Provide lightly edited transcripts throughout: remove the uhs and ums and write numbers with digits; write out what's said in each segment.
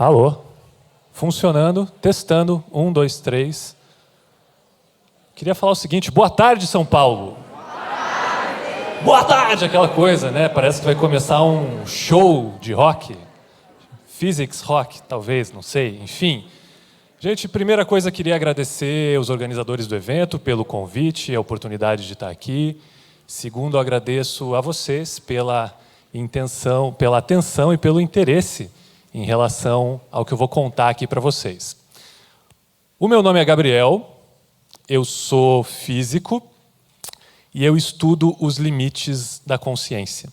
Alô? Funcionando, testando, 1, 2, 3. Queria falar o seguinte, boa tarde, São Paulo. Boa tarde, aquela coisa, né? Parece que vai começar um show de rock. Physics rock, talvez, não sei, enfim. Gente, primeira coisa, queria agradecer os organizadores do evento pelo convite, a oportunidade de estar aqui. Segundo, agradeço a vocês pela atenção e pelo interesse em relação ao que eu vou contar aqui para vocês. O meu nome é Gabriel, eu sou físico e eu estudo os limites da consciência.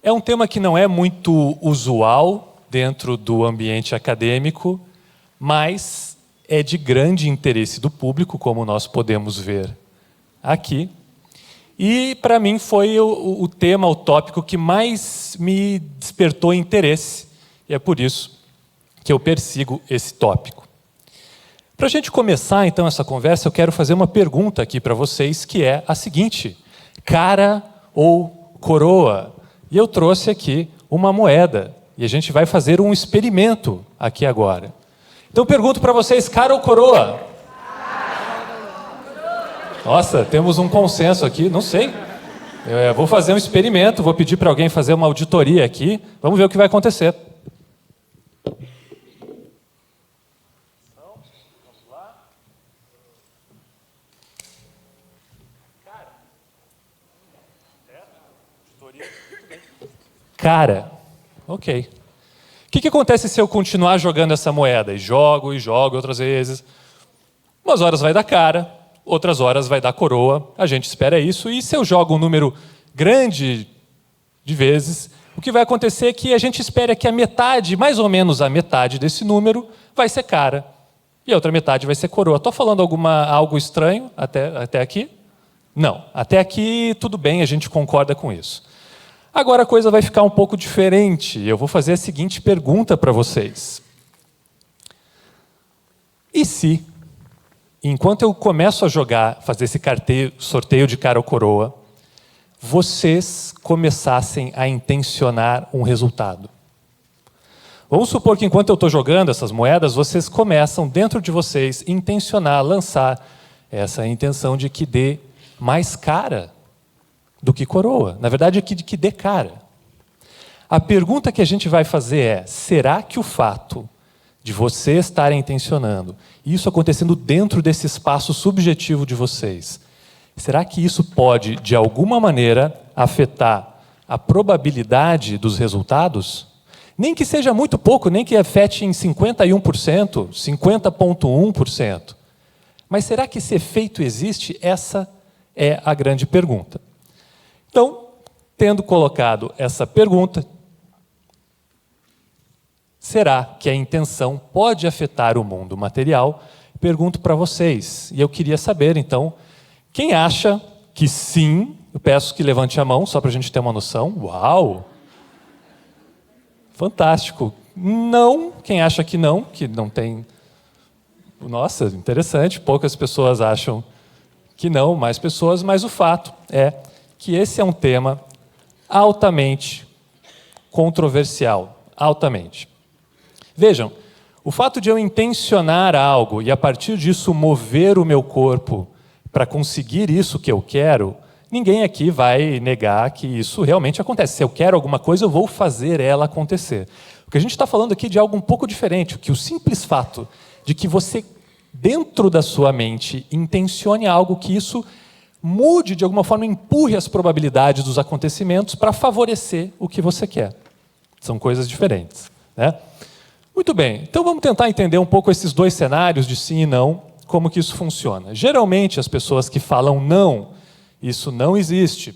É um tema que não é muito usual dentro do ambiente acadêmico, mas é de grande interesse do público, como nós podemos ver aqui. E, para mim, foi o tema, o tópico que mais me despertou interesse. E é por isso que eu persigo esse tópico. Para a gente começar, então, essa conversa, eu quero fazer uma pergunta aqui para vocês, que é a seguinte: cara ou coroa? E eu trouxe aqui uma moeda. E a gente vai fazer um experimento aqui agora. Então, eu pergunto para vocês, cara ou coroa? Nossa, temos um consenso aqui, não sei. Eu vou fazer um experimento, vou pedir para alguém fazer uma auditoria aqui. Vamos ver o que vai acontecer. Vamos lá. Cara, ok. O que acontece se eu continuar jogando essa moeda? E jogo outras vezes. Umas horas vai dar cara. Outras horas vai dar coroa, a gente espera isso, e se eu jogo um número grande de vezes, o que vai acontecer é que a gente espera que a metade, mais ou menos a metade desse número, vai ser cara, e a outra metade vai ser coroa. Estou falando algo estranho até aqui? Não, até aqui tudo bem, a gente concorda com isso. Agora a coisa vai ficar um pouco diferente, eu vou fazer a seguinte pergunta para vocês. E se, enquanto eu começo a jogar, fazer esse sorteio de cara ou coroa, vocês começassem a intencionar um resultado? Vamos supor que enquanto eu estou jogando essas moedas, vocês começam, dentro de vocês, intencionar, lançar essa intenção de que dê mais cara do que coroa. Na verdade, que dê cara. A pergunta que a gente vai fazer é, será que o fato de vocês estarem intencionando, isso acontecendo dentro desse espaço subjetivo de vocês, será que isso pode, de alguma maneira, afetar a probabilidade dos resultados? Nem que seja muito pouco, nem que afete em 51%, 50,1%. Mas será que esse efeito existe? Essa é a grande pergunta. Então, tendo colocado essa pergunta, será que a intenção pode afetar o mundo material? Pergunto para vocês. E eu queria saber, então, quem acha que sim? Eu peço que levante a mão, só para a gente ter uma noção. Uau! Fantástico. Não, quem acha que não tem... Nossa, interessante, poucas pessoas acham que não, mais pessoas, mas o fato é que esse é um tema altamente controversial, altamente. Vejam, o fato de eu intencionar algo e, a partir disso, mover o meu corpo para conseguir isso que eu quero, ninguém aqui vai negar que isso realmente acontece. Se eu quero alguma coisa, eu vou fazer ela acontecer. O que a gente está falando aqui é de algo um pouco diferente, que o simples fato de que você, dentro da sua mente, intencione algo, que isso mude, de alguma forma, empurre as probabilidades dos acontecimentos para favorecer o que você quer. São coisas diferentes, né? Muito bem, então vamos tentar entender um pouco esses dois cenários de sim e não, como que isso funciona. Geralmente, as pessoas que falam não, isso não existe,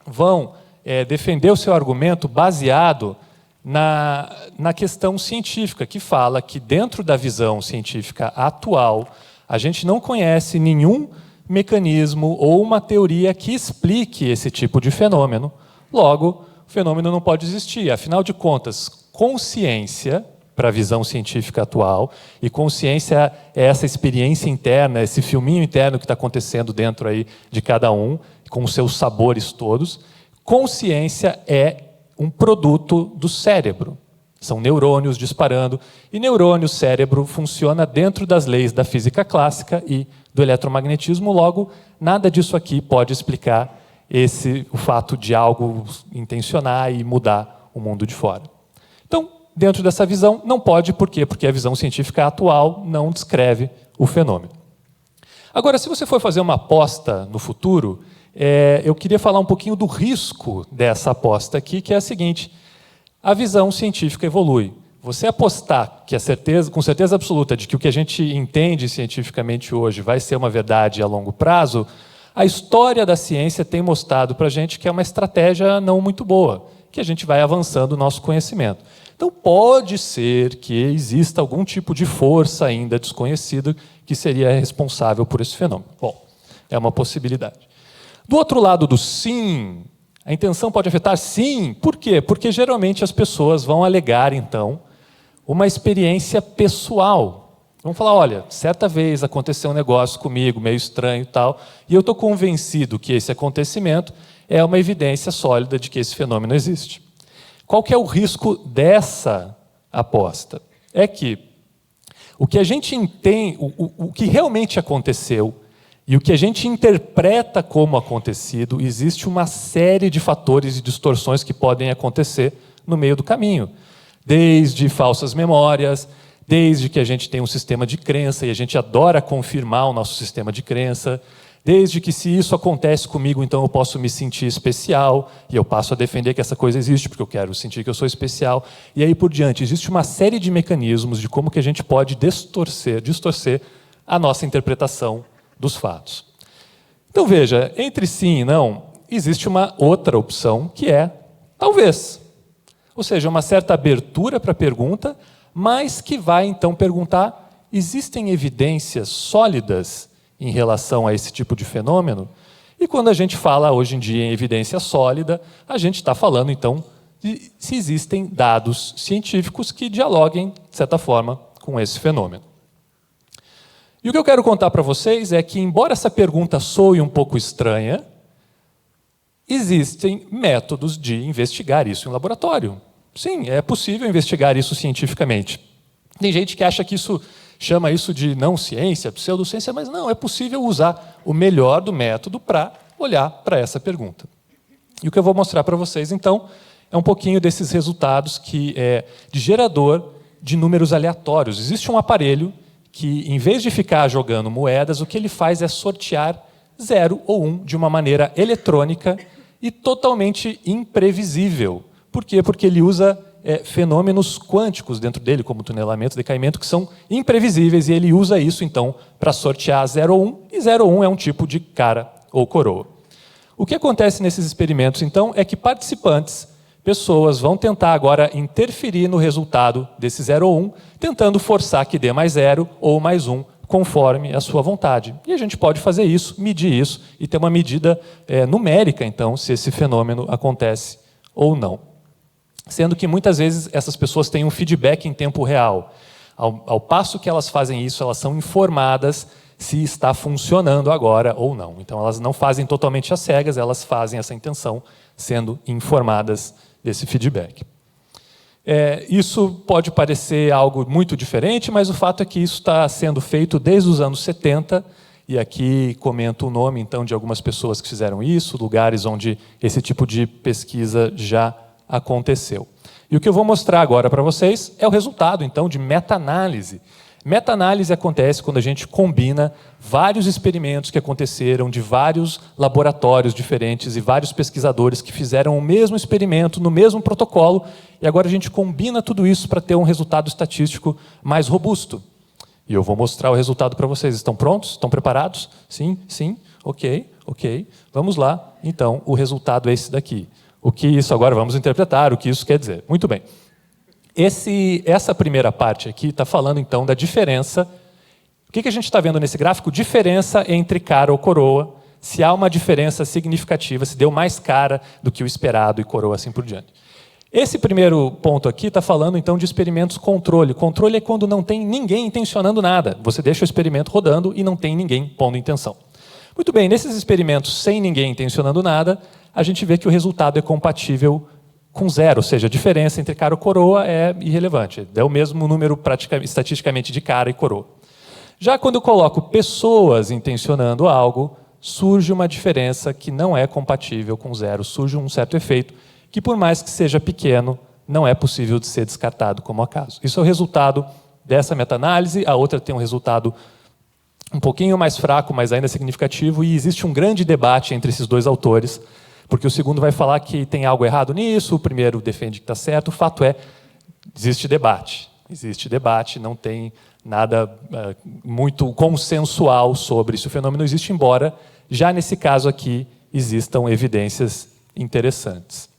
vão defender o seu argumento baseado na questão científica, que fala que, dentro da visão científica atual, a gente não conhece nenhum mecanismo ou uma teoria que explique esse tipo de fenômeno. Logo, o fenômeno não pode existir. Afinal de contas, consciência, para a visão científica atual, e consciência é essa experiência interna, esse filminho interno que está acontecendo dentro aí de cada um, com os seus sabores todos. Consciência é um produto do cérebro. São neurônios disparando. E neurônio, cérebro, funciona dentro das leis da física clássica e do eletromagnetismo. Logo, nada disso aqui pode explicar o fato de algo intencionar e mudar o mundo de fora. Então, dentro dessa visão, não pode. Por quê? Porque a visão científica atual não descreve o fenômeno. Agora, se você for fazer uma aposta no futuro, eu queria falar um pouquinho do risco dessa aposta aqui, que é a seguinte: a visão científica evolui. Você apostar que com certeza absoluta de que o que a gente entende cientificamente hoje vai ser uma verdade a longo prazo, a história da ciência tem mostrado para a gente que é uma estratégia não muito boa, que a gente vai avançando o nosso conhecimento. Então, pode ser que exista algum tipo de força ainda desconhecida que seria responsável por esse fenômeno. Bom, é uma possibilidade. Do outro lado do sim, a intenção pode afetar? Sim. Por quê? Porque geralmente as pessoas vão alegar, então, uma experiência pessoal. Vão falar, olha, certa vez aconteceu um negócio comigo, meio estranho e tal, e eu estou convencido que esse acontecimento é uma evidência sólida de que esse fenômeno existe. Qual que é o risco dessa aposta? É que o que a gente entende, o que realmente aconteceu e o que a gente interpreta como acontecido, existe uma série de fatores e distorções que podem acontecer no meio do caminho. Desde falsas memórias, desde que a gente tem um sistema de crença e a gente adora confirmar o nosso sistema de crença, desde que se isso acontece comigo, então eu posso me sentir especial e eu passo a defender que essa coisa existe porque eu quero sentir que eu sou especial. E aí por diante, existe uma série de mecanismos de como que a gente pode distorcer a nossa interpretação dos fatos. Então veja, entre sim e não, existe uma outra opção que é talvez. Ou seja, uma certa abertura para a pergunta, mas que vai então perguntar: existem evidências sólidas em relação a esse tipo de fenômeno? E quando a gente fala hoje em dia em evidência sólida, a gente está falando então de se existem dados científicos que dialoguem, de certa forma, com esse fenômeno. E o que eu quero contar para vocês é que, embora essa pergunta soe um pouco estranha, existem métodos de investigar isso em laboratório. Sim, é possível investigar isso cientificamente. Tem gente que acha que chama isso de não ciência, pseudociência, mas não, é possível usar o melhor do método para olhar para essa pergunta. E o que eu vou mostrar para vocês, então, é um pouquinho desses resultados que é de gerador de números aleatórios. Existe um aparelho que, em vez de ficar jogando moedas, o que ele faz é sortear 0 ou 1 de uma maneira eletrônica e totalmente imprevisível. Por quê? Porque ele usa fenômenos quânticos dentro dele, como tunelamento, decaimento, que são imprevisíveis, e ele usa isso, então, para sortear 0 ou 1, e 0 ou 1 é um tipo de cara ou coroa. O que acontece nesses experimentos, então, é que participantes, pessoas, vão tentar agora interferir no resultado desse 0 ou 1, tentando forçar que dê mais 0 ou mais 1, conforme a sua vontade. E a gente pode fazer isso, medir isso, e ter uma medida numérica, então, se esse fenômeno acontece ou não. Sendo que muitas vezes essas pessoas têm um feedback em tempo real. Ao passo que elas fazem isso, elas são informadas se está funcionando agora ou não. Então elas não fazem totalmente às cegas, elas fazem essa intenção sendo informadas desse feedback. Isso pode parecer algo muito diferente, mas o fato é que isso está sendo feito desde os anos 70, e aqui comento o nome então de algumas pessoas que fizeram isso, lugares onde esse tipo de pesquisa já aconteceu. E o que eu vou mostrar agora para vocês é o resultado, então, de meta-análise. Meta-análise acontece quando a gente combina vários experimentos que aconteceram de vários laboratórios diferentes e vários pesquisadores que fizeram o mesmo experimento, no mesmo protocolo, e agora a gente combina tudo isso para ter um resultado estatístico mais robusto. E eu vou mostrar o resultado para vocês. Estão prontos? Estão preparados? Sim? Sim? Ok. Vamos lá. Então, o resultado é esse daqui. O que isso agora vamos interpretar, o que isso quer dizer. Muito bem. Essa primeira parte aqui está falando, então, da diferença. O que a gente está vendo nesse gráfico? Diferença entre cara ou coroa, se há uma diferença significativa, se deu mais cara do que o esperado e coroa, assim por diante. Esse primeiro ponto aqui está falando, então, de experimentos controle. Controle é quando não tem ninguém intencionando nada. Você deixa o experimento rodando e não tem ninguém pondo intenção. Muito bem, nesses experimentos sem ninguém intencionando nada, a gente vê que o resultado é compatível com zero, ou seja, a diferença entre cara e coroa é irrelevante. É o mesmo número estatisticamente de cara e coroa. Já quando eu coloco pessoas intencionando algo, surge uma diferença que não é compatível com zero, surge um certo efeito que, por mais que seja pequeno, não é possível de ser descartado como acaso. Isso é o resultado dessa meta-análise. A outra tem um resultado um pouquinho mais fraco, mas ainda significativo, e existe um grande debate entre esses dois autores, porque o segundo vai falar que tem algo errado nisso, o primeiro defende que está certo. O fato é, existe debate, não tem nada muito consensual sobre se o fenômeno existe, embora, já nesse caso aqui, existam evidências interessantes.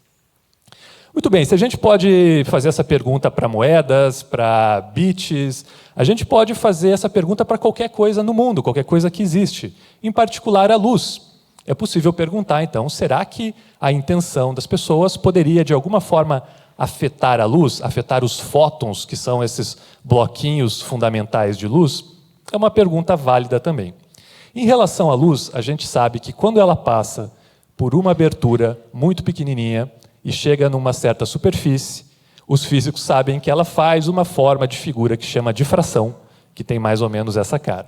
Muito bem, se a gente pode fazer essa pergunta para moedas, para bits, a gente pode fazer essa pergunta para qualquer coisa no mundo, qualquer coisa que existe, em particular a luz. É possível perguntar, então, será que a intenção das pessoas poderia, de alguma forma, afetar a luz, afetar os fótons, que são esses bloquinhos fundamentais de luz? É uma pergunta válida também. Em relação à luz, a gente sabe que quando ela passa por uma abertura muito pequenininha e chega numa certa superfície, os físicos sabem que ela faz uma forma de figura que chama difração, que tem mais ou menos essa cara.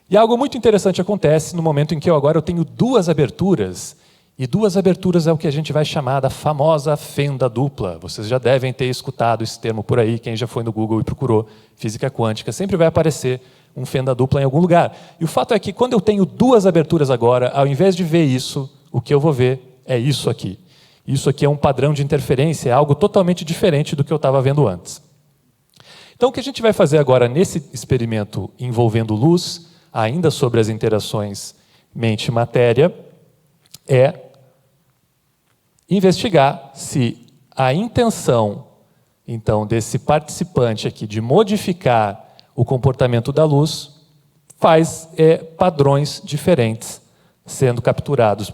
E algo muito interessante acontece no momento em que eu tenho duas aberturas, e duas aberturas é o que a gente vai chamar da famosa fenda dupla. Vocês já devem ter escutado esse termo por aí, quem já foi no Google e procurou física quântica, sempre vai aparecer um fenda dupla em algum lugar. E o fato é que quando eu tenho duas aberturas agora, ao invés de ver isso, o que eu vou ver é isso aqui. Isso aqui é um padrão de interferência, é algo totalmente diferente do que eu estava vendo antes. Então, o que a gente vai fazer agora nesse experimento envolvendo luz, ainda sobre as interações mente-matéria, é investigar se a intenção, então, desse participante aqui de modificar o comportamento da luz faz padrões diferentes sendo capturados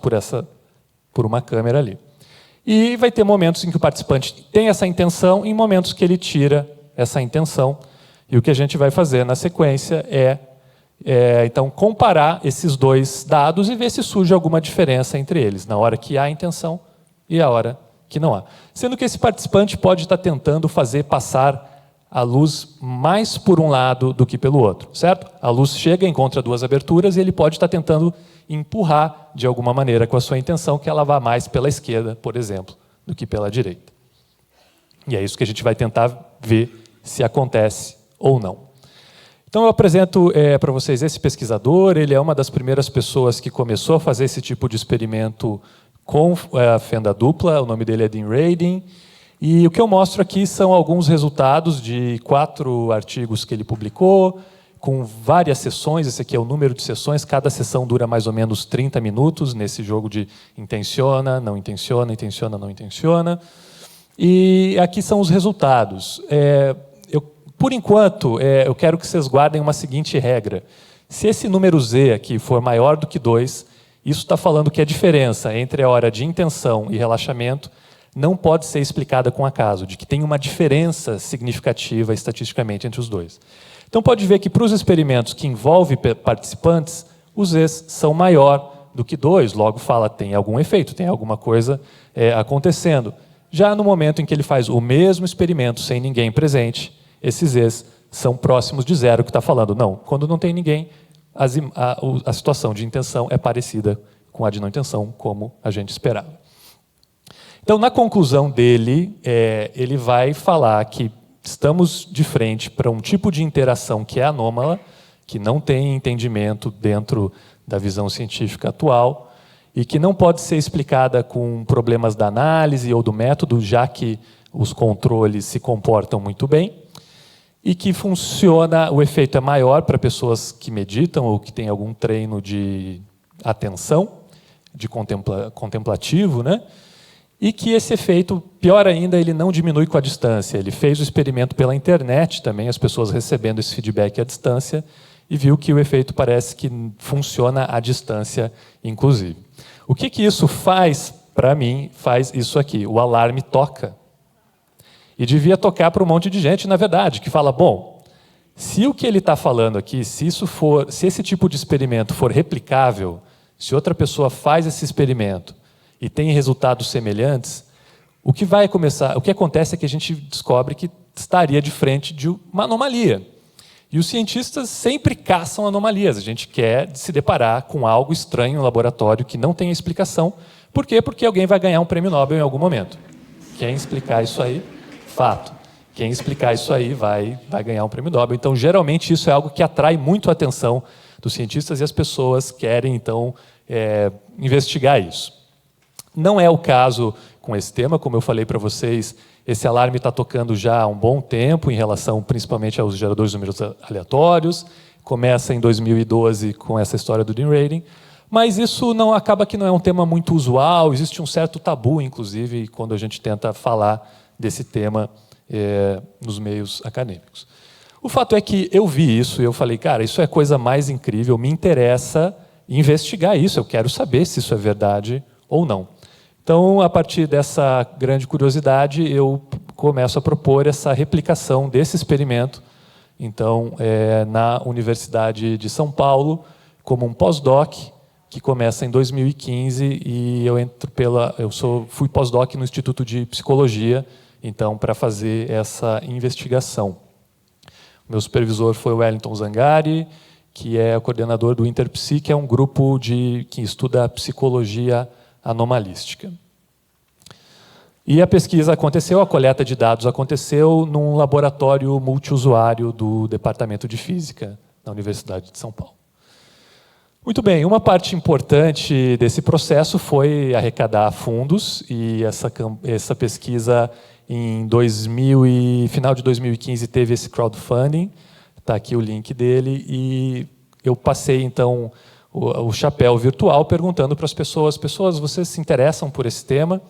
por uma câmera ali. E vai ter momentos em que o participante tem essa intenção e momentos que ele tira essa intenção. E o que a gente vai fazer na sequência então, comparar esses dois dados e ver se surge alguma diferença entre eles, na hora que há intenção e a hora que não há. Sendo que esse participante pode estar tentando fazer passar a luz mais por um lado do que pelo outro, certo? A luz chega, encontra duas aberturas e ele pode estar tentando empurrar de alguma maneira com a sua intenção que ela vá mais pela esquerda, por exemplo, do que pela direita. E é isso que a gente vai tentar ver se acontece ou não. Então eu apresento para vocês esse pesquisador, ele é uma das primeiras pessoas que começou a fazer esse tipo de experimento com a fenda dupla, o nome dele é Dean Radin, e o que eu mostro aqui são alguns resultados de 4 artigos que ele publicou, com várias sessões, esse aqui é o número de sessões, cada sessão dura mais ou menos 30 minutos, nesse jogo de intenciona, não intenciona, intenciona, não intenciona. E aqui são os resultados. Por enquanto, eu quero que vocês guardem uma seguinte regra. Se esse número Z aqui for maior do que 2, isso está falando que a diferença entre a hora de intenção e relaxamento não pode ser explicada com acaso, de que tem uma diferença significativa estatisticamente entre os dois. Então, pode ver que para os experimentos que envolvem participantes, os Zs são maior do que 2, logo fala, tem algum efeito, tem alguma coisa acontecendo. Já no momento em que ele faz o mesmo experimento sem ninguém presente, esses Zs são próximos de zero, que está falando, não, quando não tem ninguém, a situação de intenção é parecida com a de não intenção, como a gente esperava. Então, na conclusão dele, ele vai falar que estamos de frente para um tipo de interação que é anômala, que não tem entendimento dentro da visão científica atual e que não pode ser explicada com problemas da análise ou do método, já que os controles se comportam muito bem, e que funciona, o efeito é maior para pessoas que meditam ou que têm algum treino de atenção, de contemplativo, né? E que esse efeito, pior ainda, ele não diminui com a distância. Ele fez o experimento pela internet também, as pessoas recebendo esse feedback à distância, e viu que o efeito parece que funciona à distância, inclusive. O que isso faz, para mim, faz isso aqui. O alarme toca. E devia tocar para um monte de gente, na verdade, que fala, bom, se o que ele está falando aqui, se esse tipo de experimento for replicável, se outra pessoa faz esse experimento e tem resultados semelhantes, o que acontece é que a gente descobre que estaria de frente de uma anomalia. E os cientistas sempre caçam anomalias. A gente quer se deparar com algo estranho no laboratório que não tem explicação. Por quê? Porque alguém vai ganhar um prêmio Nobel em algum momento. Quem explicar isso aí, fato. Quem explicar isso aí vai ganhar um prêmio Nobel. Então, geralmente, isso é algo que atrai muito a atenção dos cientistas e as pessoas querem, então, investigar isso. Não é o caso com esse tema, como eu falei para vocês, esse alarme está tocando já há um bom tempo em relação principalmente aos geradores de números aleatórios. Começa em 2012 com essa história do DIN-rating, mas isso acaba que não é um tema muito usual, existe um certo tabu, inclusive, quando a gente tenta falar desse tema nos meios acadêmicos. O fato é que eu vi isso e eu falei, cara, isso é a coisa mais incrível, me interessa investigar isso, eu quero saber se isso é verdade ou não. Então, a partir dessa grande curiosidade, eu começo a propor essa replicação desse experimento, então, na Universidade de São Paulo, como um pós-doc, que começa em 2015, e fui pós-doc no Instituto de Psicologia, então, para fazer essa investigação. O meu supervisor foi o Wellington Zangari, que é o coordenador do Interpsi, que é um grupo que estuda a psicologia anomalística. E a pesquisa aconteceu, a coleta de dados aconteceu num laboratório multiusuário do Departamento de Física da Universidade de São Paulo. Muito bem, uma parte importante desse processo foi arrecadar fundos, e essa pesquisa, final de 2015, teve esse crowdfunding, está aqui o link dele, e eu passei, então, o chapéu virtual perguntando para as pessoas, vocês se interessam por esse tema?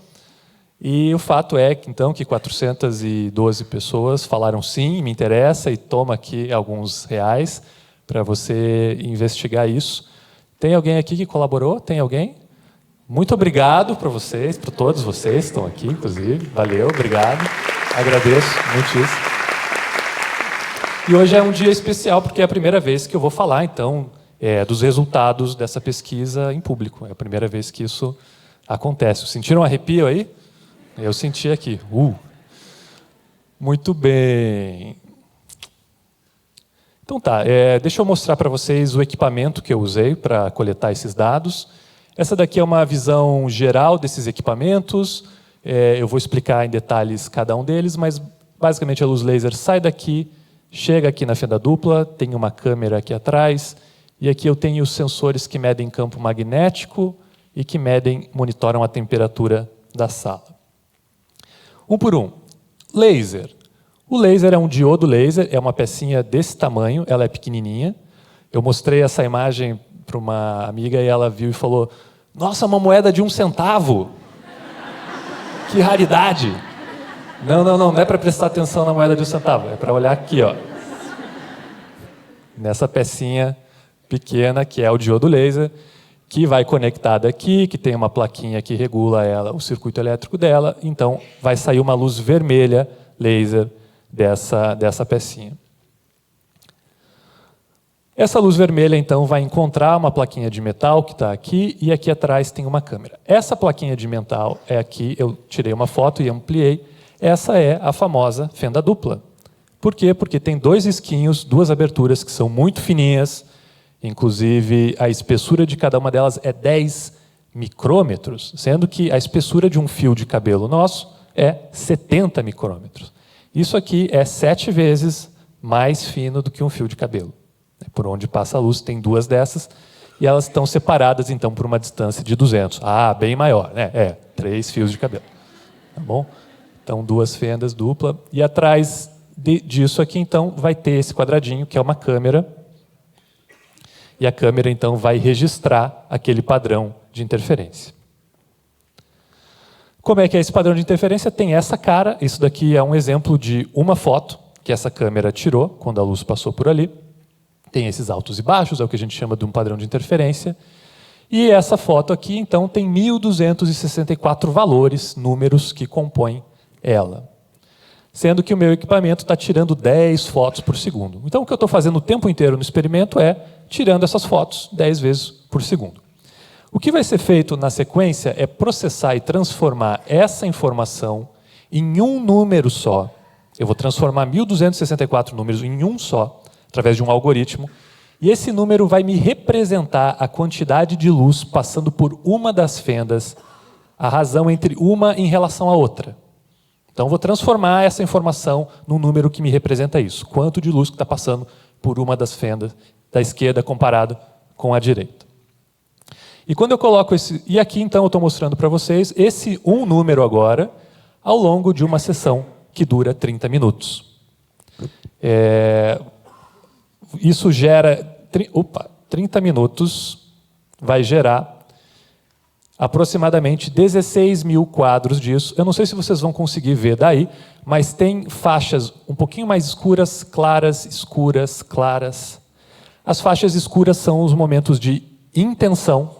E o fato é que, então, que 412 pessoas falaram sim, me interessa, e toma aqui alguns reais para você investigar isso. Tem alguém aqui que colaborou? Tem alguém? Muito obrigado para vocês, para todos vocês que estão aqui, inclusive. Valeu, obrigado. Agradeço muitíssimo. E hoje é um dia especial, porque é a primeira vez que eu vou falar, então, dos resultados dessa pesquisa em público. É a primeira vez que isso acontece. Sentiram um arrepio aí? Eu senti aqui. Muito bem. Então tá, deixa eu mostrar para vocês o equipamento que eu usei para coletar esses dados. Essa daqui é uma visão geral desses equipamentos. Eu vou explicar em detalhes cada um deles, mas basicamente a luz laser sai daqui, chega aqui na fenda dupla, tem uma câmera aqui atrás, e aqui eu tenho os sensores que medem campo magnético e que monitoram a temperatura da sala. Um por um. Laser. O laser é um diodo laser, é uma pecinha desse tamanho, ela é pequenininha. Eu mostrei essa imagem para uma amiga e ela viu e falou: nossa, uma moeda de 1 centavo! Que raridade! Não é para prestar atenção na moeda de 1 centavo, é para olhar aqui, ó. Nessa pecinha pequena, que é o diodo laser, que vai conectada aqui, que tem uma plaquinha que regula o circuito elétrico dela, então vai sair uma luz vermelha laser dessa pecinha. Essa luz vermelha, então, vai encontrar uma plaquinha de metal que está aqui, e aqui atrás tem uma câmera. Essa plaquinha de metal é aqui, eu tirei uma foto e ampliei, essa é a famosa fenda dupla. Por quê? Porque tem 2 risquinhos, 2 aberturas que são muito fininhas, inclusive a espessura de cada uma delas é 10 micrômetros, sendo que a espessura de um fio de cabelo nosso é 70 micrômetros. Isso aqui é 7 vezes mais fino do que um fio de cabelo. Por onde passa a luz tem 2 dessas, e elas estão separadas, então, por uma distância de 200. Bem maior, né? 3 fios de cabelo. Tá bom? Então, 2 fendas dupla. E atrás disso aqui, então, vai ter esse quadradinho, que é uma câmera. E a câmera, então, vai registrar aquele padrão de interferência. Como é que é esse padrão de interferência? Tem essa cara. Isso daqui é um exemplo de uma foto que essa câmera tirou quando a luz passou por ali. Tem esses altos e baixos, é o que a gente chama de um padrão de interferência. E essa foto aqui, então, tem 1.264 valores, números que compõem ela. Sendo que o meu equipamento está tirando 10 fotos por segundo. Então, o que eu estou fazendo o tempo inteiro no experimento é tirando essas fotos 10 vezes por segundo. O que vai ser feito na sequência é processar e transformar essa informação em um número só. Eu vou transformar 1.264 números em um só, através de um algoritmo, e esse número vai me representar a quantidade de luz passando por uma das fendas, a razão entre uma em relação à outra. Então, eu vou transformar essa informação num número que me representa isso. Quanto de luz que está passando por uma das fendas da esquerda comparado com a direita. E quando eu coloco esse... E aqui, então, eu estou mostrando para vocês esse um número agora, ao longo de uma sessão que dura 30 minutos. Isso gera... 30 minutos vai gerar aproximadamente 16 mil quadros disso. Eu não sei se vocês vão conseguir ver daí, mas tem faixas um pouquinho mais escuras, claras. As faixas escuras são os momentos de intenção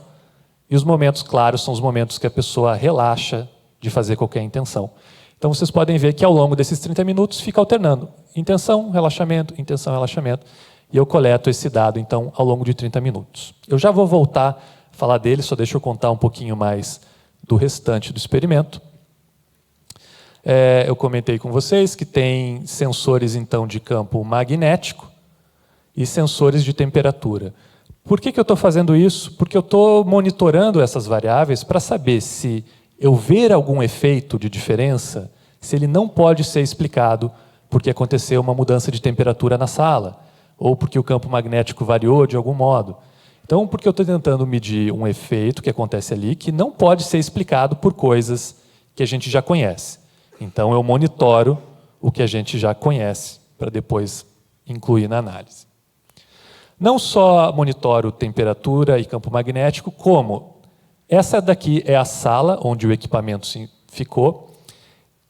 e os momentos claros são os momentos que a pessoa relaxa de fazer qualquer intenção. Então vocês podem ver que ao longo desses 30 minutos fica alternando intenção, relaxamento, e eu coleto esse dado então ao longo de 30 minutos. Eu já vou voltar a falar dele, só deixa eu contar um pouquinho mais do restante do experimento. Eu comentei com vocês que tem sensores então de campo magnético e sensores de temperatura. Por que eu estou fazendo isso? Porque eu estou monitorando essas variáveis para saber se eu ver algum efeito de diferença, se ele não pode ser explicado porque aconteceu uma mudança de temperatura na sala, ou porque o campo magnético variou de algum modo. Então, porque eu estou tentando medir um efeito que acontece ali que não pode ser explicado por coisas que a gente já conhece. Então, eu monitoro o que a gente já conhece para depois incluir na análise. Não só monitoro temperatura e campo magnético, como essa daqui é a sala onde o equipamento ficou,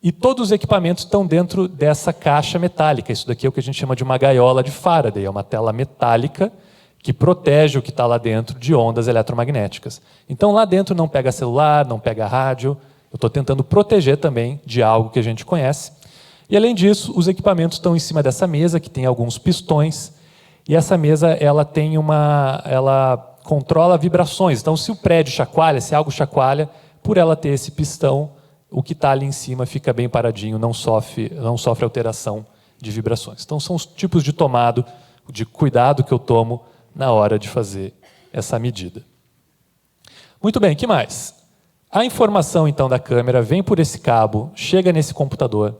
e todos os equipamentos estão dentro dessa caixa metálica. Isso daqui é o que a gente chama de uma gaiola de Faraday, é uma tela metálica que protege o que está lá dentro de ondas eletromagnéticas. Então, lá dentro não pega celular, não pega rádio, eu estou tentando proteger também de algo que a gente conhece. E, além disso, os equipamentos estão em cima dessa mesa, que tem alguns pistões, e essa mesa ela controla vibrações. Então, se o prédio chacoalha, se algo chacoalha, por ela ter esse pistão, o que está ali em cima fica bem paradinho, não sofre alteração de vibrações. Então, são os tipos de cuidado que eu tomo na hora de fazer essa medida. Muito bem, o que mais? A informação, então, da câmera vem por esse cabo, chega nesse computador,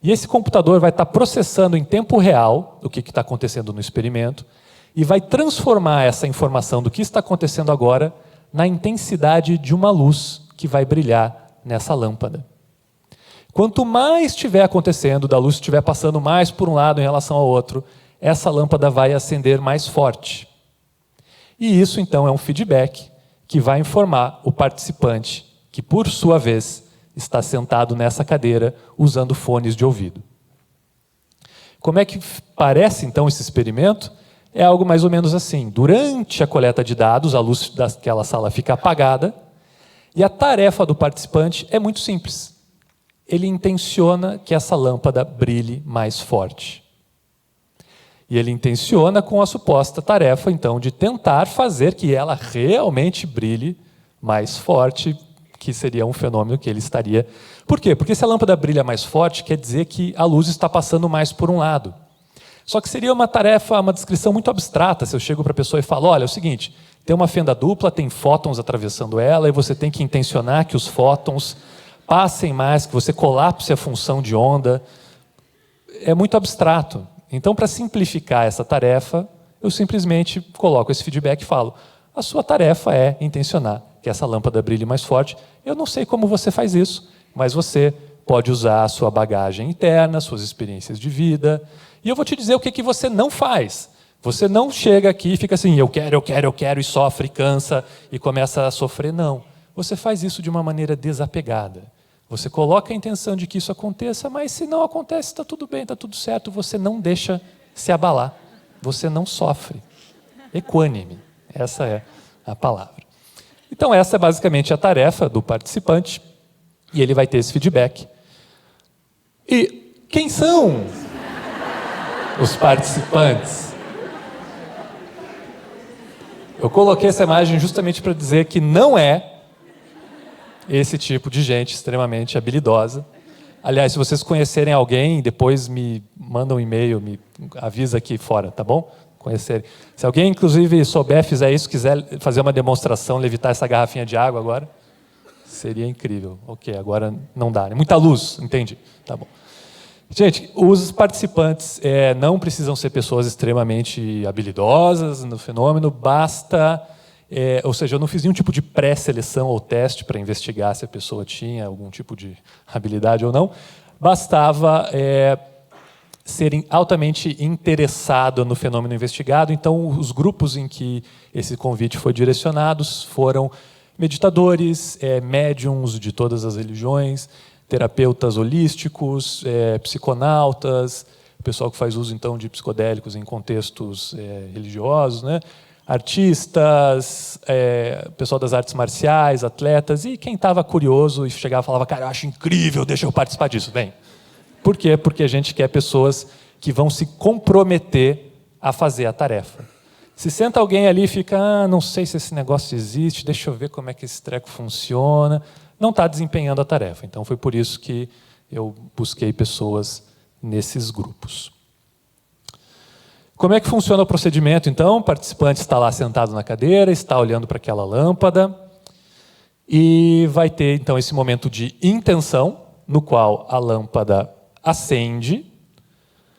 e esse computador vai estar processando em tempo real o que está acontecendo no experimento e vai transformar essa informação do que está acontecendo agora na intensidade de uma luz que vai brilhar nessa lâmpada. Quanto mais estiver acontecendo, da luz estiver passando mais por um lado em relação ao outro, essa lâmpada vai acender mais forte. E isso, então, é um feedback que vai informar o participante que, por sua vez, está sentado nessa cadeira usando fones de ouvido. Como é que parece, então, esse experimento? É algo mais ou menos assim. Durante a coleta de dados, a luz daquela sala fica apagada, e a tarefa do participante é muito simples. Ele intenciona que essa lâmpada brilhe mais forte. E ele intenciona com a suposta tarefa, então, de tentar fazer que ela realmente brilhe mais forte, que seria um fenômeno que ele estaria... Por quê? Porque se a lâmpada brilha mais forte, quer dizer que a luz está passando mais por um lado. Só que seria uma tarefa, uma descrição muito abstrata, se eu chego para a pessoa e falo, olha, é o seguinte, tem uma fenda dupla, tem fótons atravessando ela, e você tem que intencionar que os fótons passem mais, que você colapse a função de onda. É muito abstrato. Então, para simplificar essa tarefa, eu simplesmente coloco esse feedback e falo, a sua tarefa é intencionar que essa lâmpada brilhe mais forte. Eu não sei como você faz isso, mas você pode usar a sua bagagem interna, suas experiências de vida, e eu vou te dizer o que você não faz. Você não chega aqui e fica assim, eu quero, e sofre, cansa, e começa a sofrer. Não. Você faz isso de uma maneira desapegada. Você coloca a intenção de que isso aconteça, mas se não acontece, está tudo bem, está tudo certo. Você não deixa se abalar. Você não sofre. Equânime. Essa é a palavra. Então, essa é basicamente a tarefa do participante, e ele vai ter esse feedback. E quem são os participantes? Eu coloquei essa imagem justamente para dizer que não é esse tipo de gente extremamente habilidosa. Aliás, se vocês conhecerem alguém, depois me mandam um e-mail, me avisa aqui fora, tá bom? Conhecerem. Se alguém, inclusive, souber, fizer isso, quiser fazer uma demonstração, levitar essa garrafinha de água agora, seria incrível. Ok, agora não dá, né? Muita luz, entendi. Tá bom. Gente, os participantes não precisam ser pessoas extremamente habilidosas no fenômeno, basta... ou seja, eu não fiz nenhum tipo de pré-seleção ou teste para investigar se a pessoa tinha algum tipo de habilidade ou não. Bastava serem altamente interessados no fenômeno investigado. Então, os grupos em que esse convite foi direcionado foram meditadores, médiums de todas as religiões, terapeutas holísticos, psiconautas, pessoal que faz uso então de psicodélicos em contextos religiosos, né? Artistas, pessoal das artes marciais, atletas, e quem estava curioso e chegava e falava, cara, eu acho incrível, deixa eu participar disso. Vem. Por quê? Porque a gente quer pessoas que vão se comprometer a fazer a tarefa. Se senta alguém ali e fica, não sei se esse negócio existe, deixa eu ver como é que esse treco funciona, não está desempenhando a tarefa. Então, foi por isso que eu busquei pessoas nesses grupos. Como é que funciona o procedimento, então? O participante está lá sentado na cadeira, está olhando para aquela lâmpada e vai ter, então, esse momento de intenção, no qual a lâmpada acende,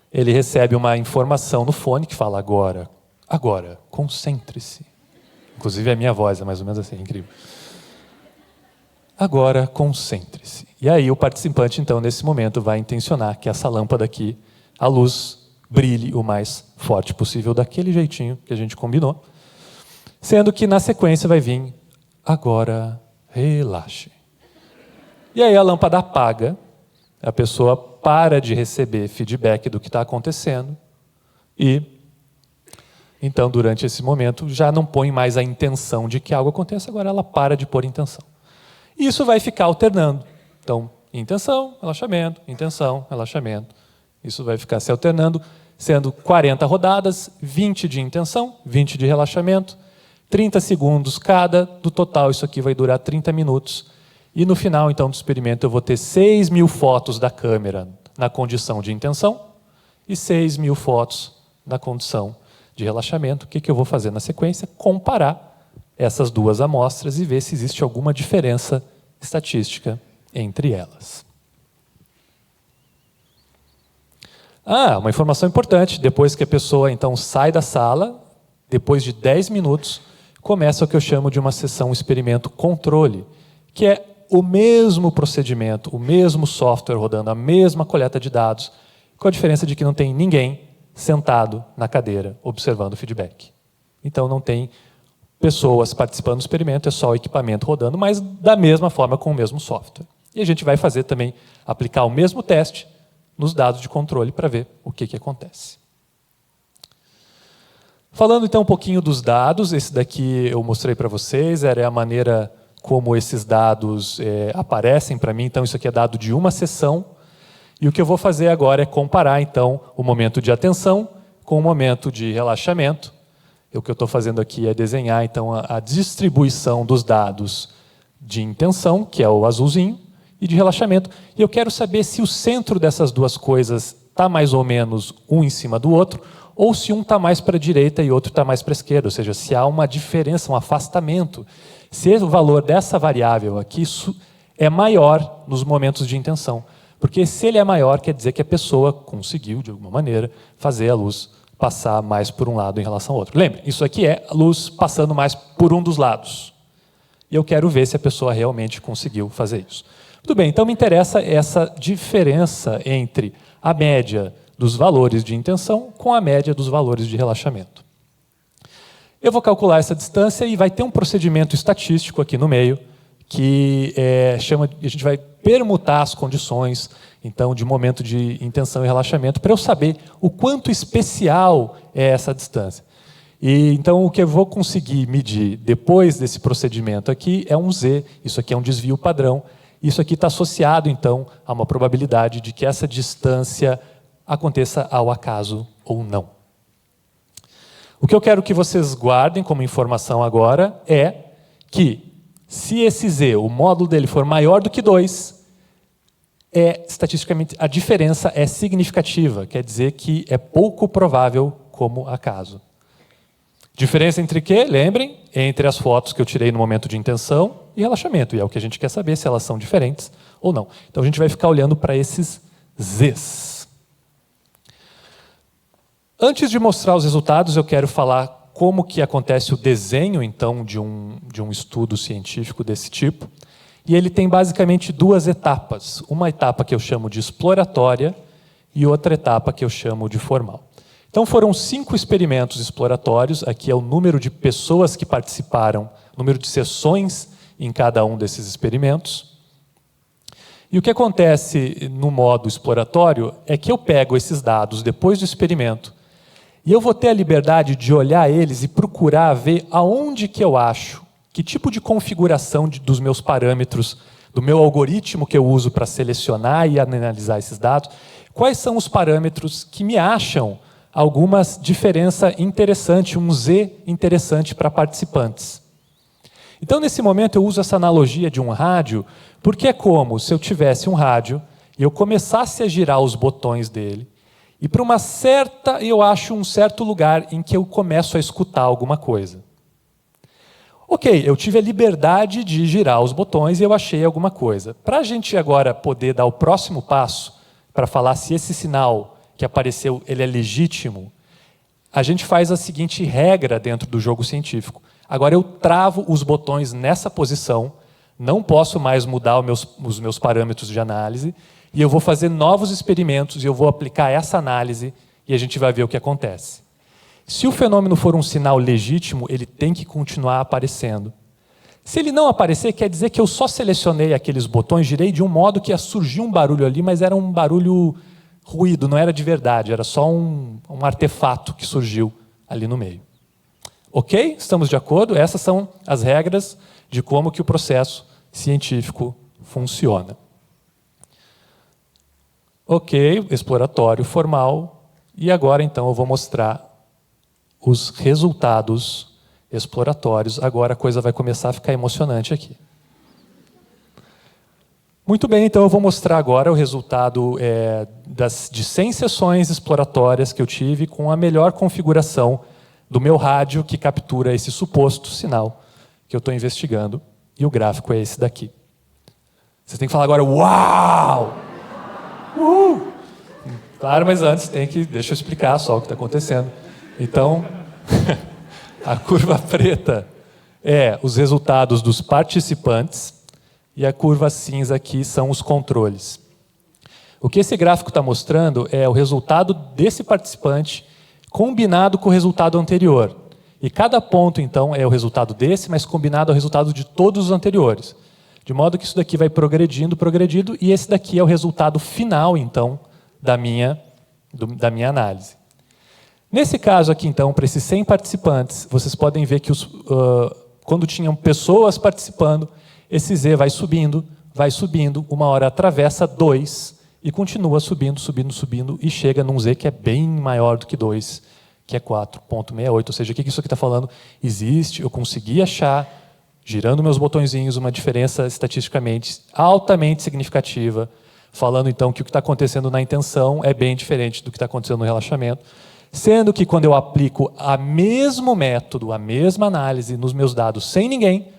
ele recebe uma informação no fone que fala agora, concentre-se. Inclusive, a minha voz é mais ou menos assim, incrível. Agora, concentre-se. E aí o participante, então, nesse momento, vai intencionar que essa lâmpada aqui, a luz, brilhe o mais forte possível, daquele jeitinho que a gente combinou. Sendo que, na sequência, vai vir, agora, relaxe. E aí a lâmpada apaga, a pessoa para de receber feedback do que está acontecendo e, então, durante esse momento, já não põe mais a intenção de que algo aconteça, agora ela para de pôr intenção. E isso vai ficar alternando. Então, intenção, relaxamento, intenção, relaxamento. Isso vai ficar se alternando, sendo 40 rodadas, 20 de intenção, 20 de relaxamento, 30 segundos cada. Do total, isso aqui vai durar 30 minutos. E no final, então, do experimento, eu vou ter 6.000 fotos da câmera na condição de intenção e 6.000 fotos na condição de relaxamento. O que eu vou fazer na sequência? Comparar essas duas amostras e ver se existe alguma diferença estatística entre elas. Uma informação importante, depois que a pessoa então sai da sala, depois de 10 minutos, começa o que eu chamo de uma sessão experimento controle, que é o mesmo procedimento, o mesmo software rodando, a mesma coleta de dados, com a diferença de que não tem ninguém sentado na cadeira observando o feedback. Então não tem pessoas participando do experimento, é só o equipamento rodando, mas da mesma forma com o mesmo software. E a gente vai fazer também, aplicar o mesmo teste nos dados de controle para ver o que acontece. Falando então um pouquinho dos dados, esse daqui eu mostrei para vocês, era a maneira como esses dados aparecem para mim. Então isso aqui é dado de uma sessão. E o que eu vou fazer agora é comparar então o momento de atenção com o momento de relaxamento. O que eu estou fazendo aqui é desenhar então a distribuição dos dados de intenção, que é o azulzinho, e de relaxamento. E eu quero saber se o centro dessas duas coisas está mais ou menos um em cima do outro, ou se um está mais para a direita e outro está mais para a esquerda, ou seja, se há uma diferença, um afastamento. Se o valor dessa variável aqui é maior nos momentos de intenção. Porque se ele é maior, quer dizer que a pessoa conseguiu, de alguma maneira, fazer a luz passar mais por um lado em relação ao outro. Lembre, isso aqui é a luz passando mais por um dos lados. E eu quero ver se a pessoa realmente conseguiu fazer isso. Muito bem, então me interessa essa diferença entre a média dos valores de intenção com a média dos valores de relaxamento. Eu vou calcular essa distância e vai ter um procedimento estatístico aqui no meio, que a gente vai permutar as condições então, de momento de intenção e relaxamento, para eu saber o quanto especial é essa distância. E, então, o que eu vou conseguir medir depois desse procedimento aqui é um Z, isso aqui é um desvio padrão, isso aqui está associado, então, a uma probabilidade de que essa distância aconteça ao acaso ou não. O que eu quero que vocês guardem como informação agora é que, se esse z, o módulo dele for maior do que 2, estatisticamente, a diferença é significativa, quer dizer que é pouco provável como acaso. Diferença entre quê? Lembrem, entre as fotos que eu tirei no momento de intenção e relaxamento, e é o que a gente quer saber, se elas são diferentes ou não. Então a gente vai ficar olhando para esses z's. Antes de mostrar os resultados, eu quero falar como que acontece o desenho, então, de um estudo científico desse tipo. E ele tem basicamente duas etapas. Uma etapa que eu chamo de exploratória e outra etapa que eu chamo de formal. Então foram 5 experimentos exploratórios, aqui é o número de pessoas que participaram, número de sessões em cada um desses experimentos. E o que acontece no modo exploratório é que eu pego esses dados depois do experimento e eu vou ter a liberdade de olhar eles e procurar ver aonde que eu acho, que tipo de configuração dos meus parâmetros, do meu algoritmo que eu uso para selecionar e analisar esses dados, quais são os parâmetros que me acham alguma diferença interessante, um Z interessante para participantes. Então, nesse momento, eu uso essa analogia de um rádio, porque é como se eu tivesse um rádio e eu começasse a girar os botões dele, e para uma certa, eu acho um certo lugar em que eu começo a escutar alguma coisa. Ok, eu tive a liberdade de girar os botões e eu achei alguma coisa. Para a gente agora poder dar o próximo passo, para falar se esse sinal que apareceu, ele é legítimo, a gente faz a seguinte regra dentro do jogo científico. Agora eu travo os botões nessa posição, não posso mais mudar os meus parâmetros de análise, e eu vou fazer novos experimentos e eu vou aplicar essa análise e a gente vai ver o que acontece. Se o fenômeno for um sinal legítimo, ele tem que continuar aparecendo. Se ele não aparecer, quer dizer que eu só selecionei aqueles botões, girei de um modo que ia surgir um barulho ali, mas era um barulho ruído, não era de verdade, era só um artefato que surgiu ali no meio. Ok? Estamos de acordo? Essas são as regras de como que o processo científico funciona. Ok, exploratório formal. E agora, então, eu vou mostrar os resultados exploratórios. Agora a coisa vai começar a ficar emocionante aqui. Muito bem, então eu vou mostrar agora o resultado de 100 sessões exploratórias que eu tive com a melhor configuração do meu rádio que captura esse suposto sinal que eu estou investigando. E o gráfico é esse daqui. Você tem que falar agora, uau! Claro, mas antes deixa eu explicar só o que está acontecendo. Então, a curva preta é os resultados dos participantes e a curva cinza aqui são os controles. O que esse gráfico está mostrando é o resultado desse participante combinado com o resultado anterior. E cada ponto, então, é o resultado desse, mas combinado ao resultado de todos os anteriores. De modo que isso daqui vai progredindo, e esse daqui é o resultado final, então, da minha análise. Nesse caso aqui, então, para esses 100 participantes, vocês podem ver que quando tinham pessoas participando, esse Z vai subindo, uma hora atravessa 2 e continua subindo, e chega num Z que é bem maior do que 2, que é 4,68. Ou seja, o que isso aqui está falando? Existe, eu consegui achar, girando meus botõezinhos, uma diferença estatisticamente altamente significativa, falando então que o que está acontecendo na intenção é bem diferente do que está acontecendo no relaxamento, sendo que quando eu aplico o mesmo método, a mesma análise nos meus dados sem ninguém,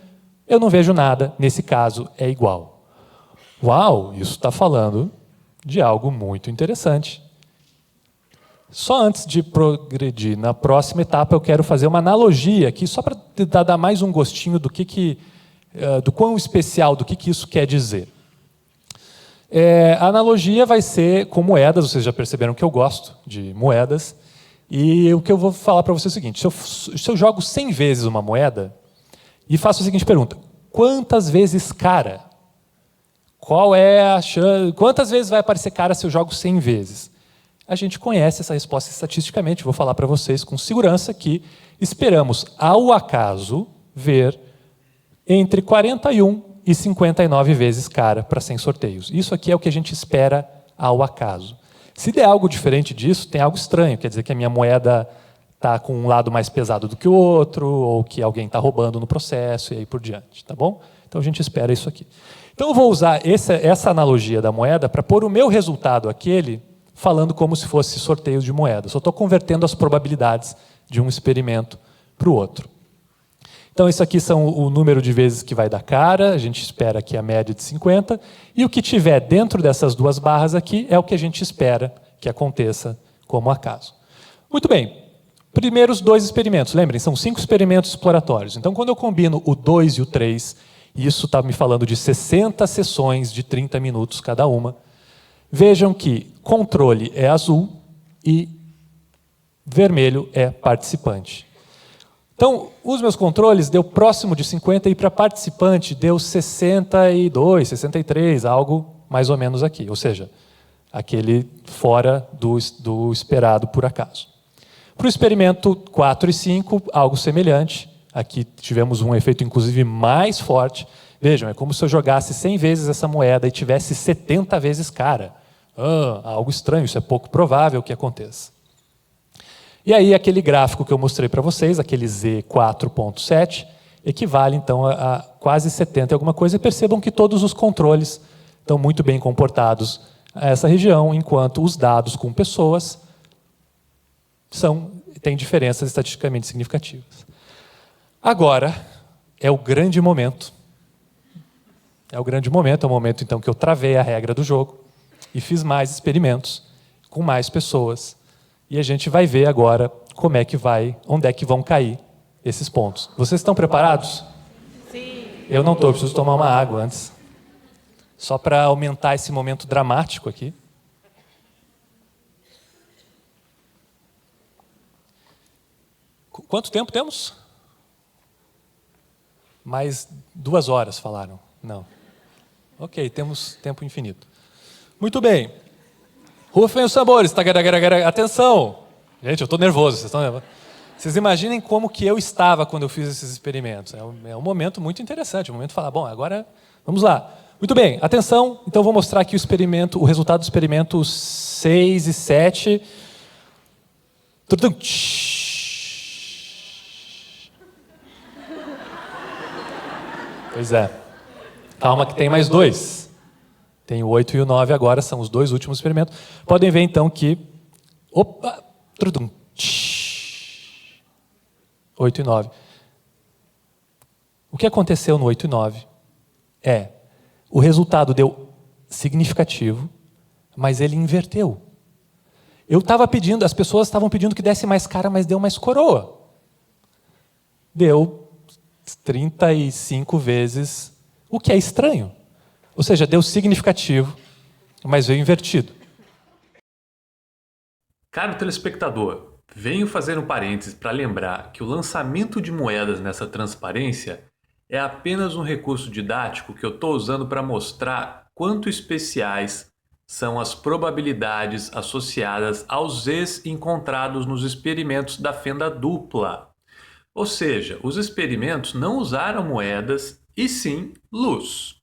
eu não vejo nada, nesse caso é igual. Uau, isso está falando de algo muito interessante. Só antes de progredir na próxima etapa, eu quero fazer uma analogia aqui, só para tentar dar mais um gostinho do quão especial, do que isso quer dizer. A analogia vai ser com moedas, vocês já perceberam que eu gosto de moedas, e o que eu vou falar para vocês é o seguinte, se eu jogo 100 vezes uma moeda, e faço a seguinte pergunta, quantas vezes cara? Qual é a chance? Quantas vezes vai aparecer cara se eu jogo 100 vezes? A gente conhece essa resposta estatisticamente, vou falar para vocês com segurança que esperamos, ao acaso, ver entre 41 e 59 vezes cara para 100 sorteios. Isso aqui é o que a gente espera ao acaso. Se der algo diferente disso, tem algo estranho, quer dizer que a minha moeda está com um lado mais pesado do que o outro, ou que alguém está roubando no processo, e aí por diante, tá bom? Então a gente espera isso aqui. Então eu vou usar essa analogia da moeda para pôr o meu resultado aquele falando como se fosse sorteio de moedas. Só estou convertendo as probabilidades de um experimento para o outro. Então, isso aqui são o número de vezes que vai dar cara, a gente espera aqui a média de 50, e o que tiver dentro dessas duas barras aqui é o que a gente espera que aconteça como acaso. Muito bem, primeiros 2 experimentos, lembrem, são 5 experimentos exploratórios. Então, quando eu combino o 2 e o 3, e isso está me falando de 60 sessões de 30 minutos cada uma, vejam que controle é azul e vermelho é participante. Então, os meus controles deu próximo de 50 e para participante deu 62, 63, algo mais ou menos aqui. Ou seja, aquele fora do esperado por acaso. Para o experimento 4 e 5, algo semelhante. Aqui tivemos um efeito, inclusive, mais forte. Vejam, é como se eu jogasse 100 vezes essa moeda e tivesse 70 vezes cara. Algo estranho, isso é pouco provável que aconteça. E aí, aquele gráfico que eu mostrei para vocês, aquele Z4.7, equivale, então, a quase 70 e alguma coisa. E percebam que todos os controles estão muito bem comportados a essa região, enquanto os dados com pessoas têm diferenças estatisticamente significativas. Agora, é o grande momento. É o momento, então, que eu travei a regra do jogo e fiz mais experimentos com mais pessoas. E a gente vai ver agora onde é que vão cair esses pontos. Vocês estão preparados? Sim. Eu não estou, preciso tomar uma água antes. Só para aumentar esse momento dramático aqui. Quanto tempo temos? Mais 2 horas, falaram. Não. Ok, temos tempo infinito. Muito bem. Rufem os tambores. Atenção! Gente, eu estou nervoso. Vocês estão nervosos? Vocês imaginem como que eu estava quando eu fiz esses experimentos. É um momento muito interessante. Um momento de falar, bom, agora vamos lá. Muito bem, atenção. Então, eu vou mostrar aqui o resultado do experimento 6 e 7. Pois é. Calma que tem mais 2. Tem o 8 e o 9 agora, são os 2 últimos experimentos. Podem ver, então, que... Opa! 8 e 9. O que aconteceu no 8 e 9 o resultado deu significativo, mas ele inverteu. As pessoas estavam pedindo que desse mais cara, mas deu mais coroa. Deu 35 vezes, o que é estranho. Ou seja, deu significativo, mas veio invertido. Caro telespectador, venho fazer um parênteses para lembrar que o lançamento de moedas nessa transparência é apenas um recurso didático que eu estou usando para mostrar quanto especiais são as probabilidades associadas aos Zs encontrados nos experimentos da fenda dupla. Ou seja, os experimentos não usaram moedas, e sim luz.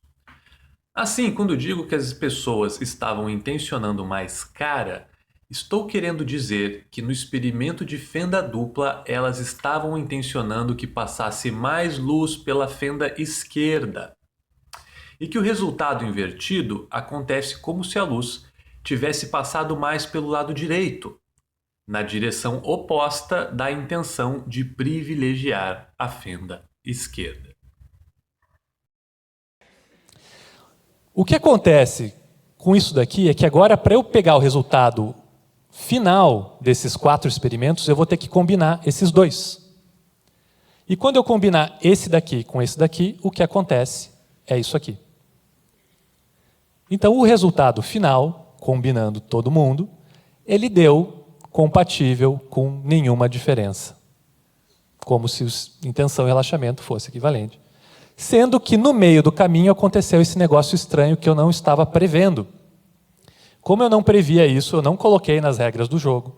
Assim, quando digo que as pessoas estavam intencionando mais cara, estou querendo dizer que no experimento de fenda dupla elas estavam intencionando que passasse mais luz pela fenda esquerda. E que o resultado invertido acontece como se a luz tivesse passado mais pelo lado direito, na direção oposta da intenção de privilegiar a fenda esquerda. O que acontece com isso daqui é que agora, para eu pegar o resultado final desses 4 experimentos, eu vou ter que combinar esses 2. E quando eu combinar esse daqui com esse daqui, o que acontece é isso aqui. Então, o resultado final, combinando todo mundo, ele deu compatível com nenhuma diferença. Como se intenção e relaxamento fosse equivalente. Sendo que no meio do caminho aconteceu esse negócio estranho que eu não estava prevendo. Como eu não previa isso, eu não coloquei nas regras do jogo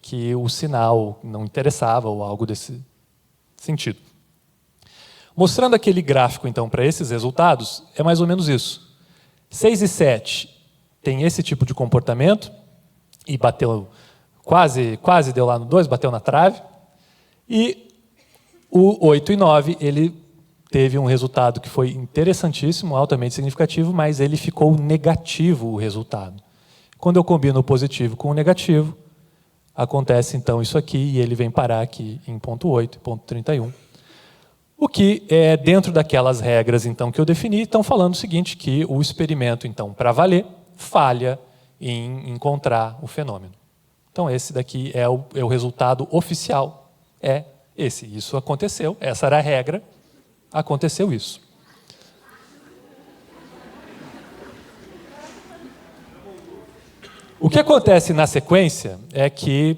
que o sinal não interessava ou algo desse sentido. Mostrando aquele gráfico, então, para esses resultados, é mais ou menos isso. 6 e 7 tem esse tipo de comportamento, e bateu, quase deu lá no 2, bateu na trave. E o 8 e 9, ele teve um resultado que foi interessantíssimo, altamente significativo, mas ele ficou negativo o resultado. Quando eu combino o positivo com o negativo, acontece então isso aqui, e ele vem parar aqui em ponto 8, ponto 31. O que é dentro daquelas regras então que eu defini, estão falando o seguinte, que o experimento, então, para valer, falha em encontrar o fenômeno. Então, esse daqui é o resultado oficial, é esse. Isso aconteceu, essa era a regra, aconteceu isso. O que acontece na sequência é que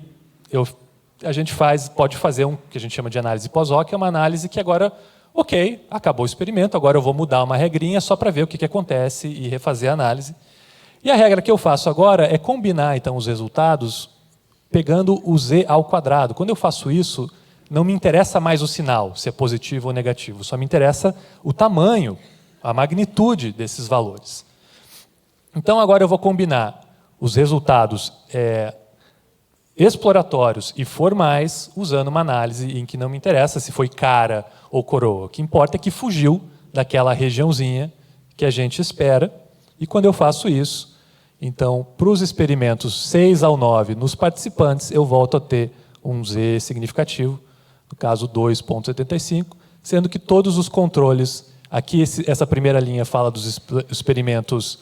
a gente pode fazer um que a gente chama de análise pós-hoc, é uma análise que agora, ok, acabou o experimento, agora eu vou mudar uma regrinha só para ver o que acontece e refazer a análise. E a regra que eu faço agora é combinar então os resultados pegando o z ao quadrado. Quando eu faço isso, não me interessa mais o sinal, se é positivo ou negativo, só me interessa o tamanho, a magnitude desses valores. Então agora eu vou combinar os resultados exploratórios e formais usando uma análise em que não me interessa se foi cara ou coroa. O que importa é que fugiu daquela regiãozinha que a gente espera. E quando eu faço isso, então, para os experimentos 6 ao 9, nos participantes, eu volto a ter um z significativo, no caso 2,75, sendo que todos os controles, aqui essa primeira linha fala dos experimentos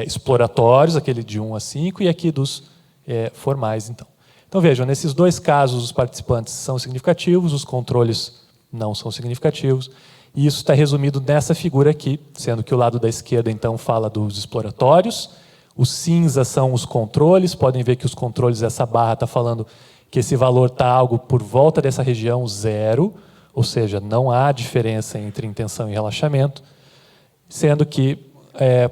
exploratórios, aquele de 1 a 5, e aqui dos formais, então. Então, vejam, nesses dois casos, os participantes são significativos, os controles não são significativos, e isso está resumido nessa figura aqui, sendo que o lado da esquerda, então, fala dos exploratórios, os cinza são os controles, podem ver que os controles, essa barra está falando que esse valor está algo por volta dessa região 0, ou seja, não há diferença entre intenção e relaxamento, sendo que,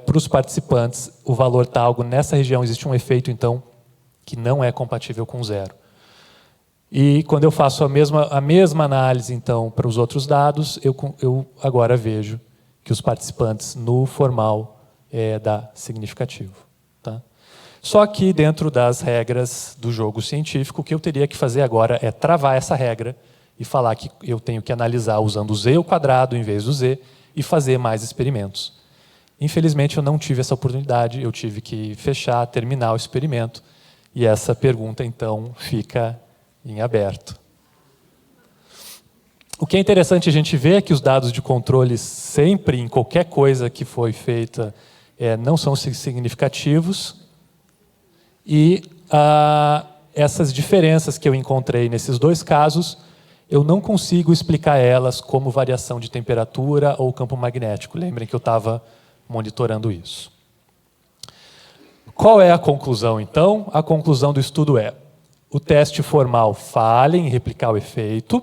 para os participantes, o valor está algo nessa região, existe um efeito, então, que não é compatível com 0. E quando eu faço a mesma análise, então, para os outros dados, eu agora vejo que os participantes no formal dá significativo. Tá? Só que dentro das regras do jogo científico, o que eu teria que fazer agora é travar essa regra e falar que eu tenho que analisar usando o z ao quadrado em vez do z e fazer mais experimentos. Infelizmente, eu não tive essa oportunidade, eu tive que fechar, terminar o experimento, e essa pergunta, então, fica em aberto. O que é interessante a gente ver é que os dados de controle sempre, em qualquer coisa que foi feita, não são significativos, e essas diferenças que eu encontrei nesses dois casos, eu não consigo explicar elas como variação de temperatura ou campo magnético. Lembrem que eu estava monitorando isso. Qual é a conclusão, então? A conclusão do estudo é: o teste formal falha em replicar o efeito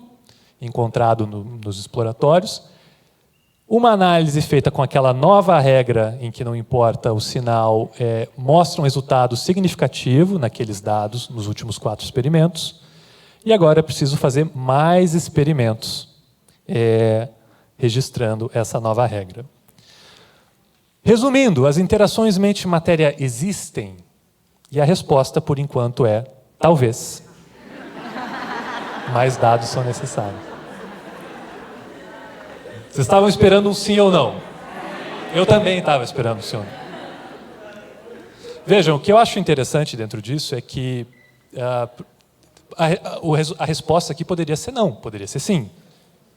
encontrado nos exploratórios. Uma análise feita com aquela nova regra em que não importa o sinal mostra um resultado significativo naqueles dados nos últimos 4 experimentos. E agora é preciso fazer mais experimentos registrando essa nova regra. Resumindo, as interações mente-matéria existem? E a resposta, por enquanto, é talvez. Mais dados são necessários. Vocês estavam esperando um sim ou não? Eu também estava esperando um sim ou não. Vejam, o que eu acho interessante dentro disso é que a resposta aqui poderia ser não, poderia ser sim.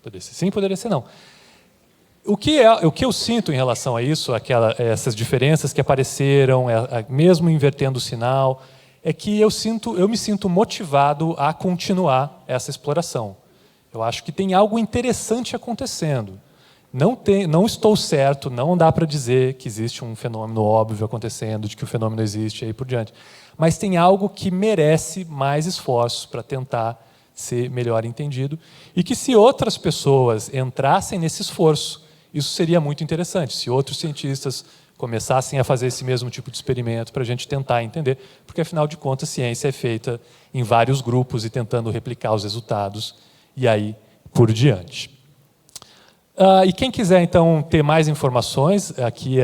Poderia ser sim, poderia ser não. O que eu sinto em relação a isso, essas diferenças que apareceram, mesmo invertendo o sinal, é que eu me sinto motivado a continuar essa exploração. Eu acho que tem algo interessante acontecendo. Não estou certo, não dá para dizer que existe um fenômeno óbvio acontecendo, de que o fenômeno existe e aí por diante. Mas tem algo que merece mais esforços para tentar ser melhor entendido e que, se outras pessoas entrassem nesse esforço, isso seria muito interessante, se outros cientistas começassem a fazer esse mesmo tipo de experimento para a gente tentar entender, porque, afinal de contas, ciência é feita em vários grupos e tentando replicar os resultados, e aí por diante. E quem quiser, então, ter mais informações, aqui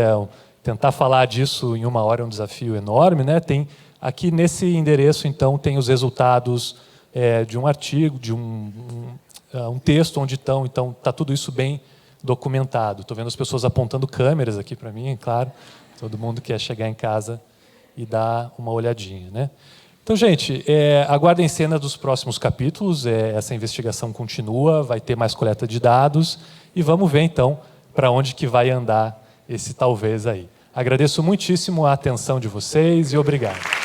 tentar falar disso em 1 hora é um desafio enorme, né? Tem, aqui nesse endereço, então, tem os resultados de um artigo, de um texto onde estão. Então, está tudo isso bem documentado. Estou vendo as pessoas apontando câmeras aqui para mim, claro. Todo mundo quer chegar em casa e dar uma olhadinha, né? Então, gente, aguardem cena dos próximos capítulos. Essa investigação continua, vai ter mais coleta de dados e vamos ver, então, para onde que vai andar esse talvez aí. Agradeço muitíssimo a atenção de vocês e obrigado.